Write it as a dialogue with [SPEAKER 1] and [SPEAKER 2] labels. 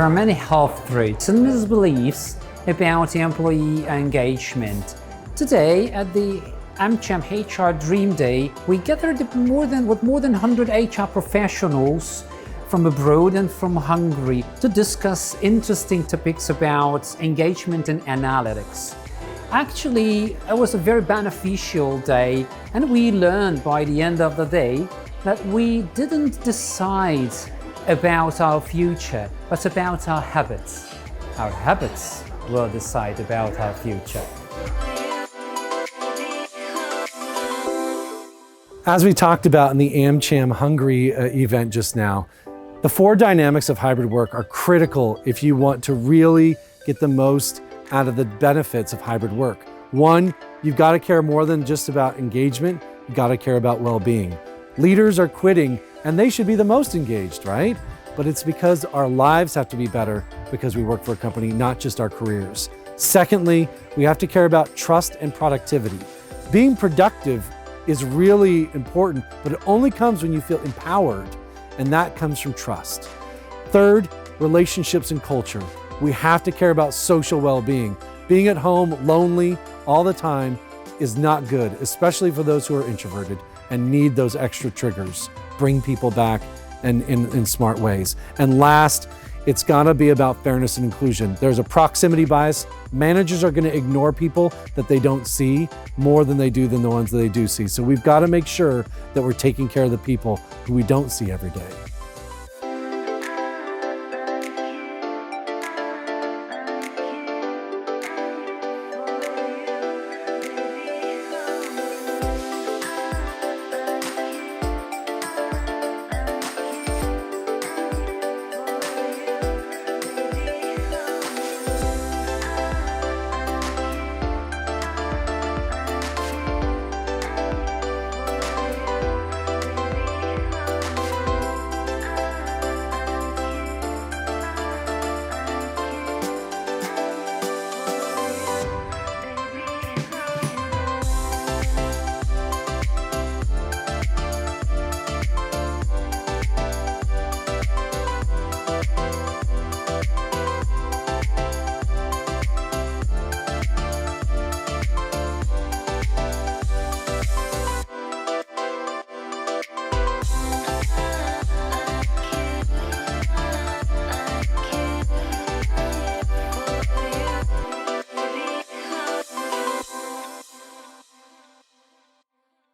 [SPEAKER 1] are many half-truths and misbeliefs about employee engagement. Today, at the AmCham HR Dream Day, we gathered with more than 100 HR professionals from abroad and from Hungary to discuss interesting topics about engagement and analytics. Actually, it was a very beneficial day, and we learned by the end of the day that we didn't decide about our future, but about our habits. Our habits will decide about our future.
[SPEAKER 2] As we talked about in the AmCham Hungary event just now, the 4 dynamics of hybrid work are critical if you want to really get the most out of the benefits of hybrid work. 1, you've got to care more than just about engagement, you've got to care about well-being. Leaders are quitting and they should be the most engaged, right? But it's because our lives have to be better because we work for a company, not just our careers. Secondly, we have to care about trust and productivity. Being productive is really important, but it only comes when you feel empowered, and that comes from trust. Third, relationships and culture. We have to care about social well-being. Being at home lonely all the time is not good, especially for those who are introverted and need those extra triggers. Bring people back in smart ways. And last, it's gotta be about fairness and inclusion. There's a proximity bias. Managers are gonna ignore people that they don't see more than they do than the ones that they do see. So we've gotta make sure that we're taking care of the people who we don't see every day.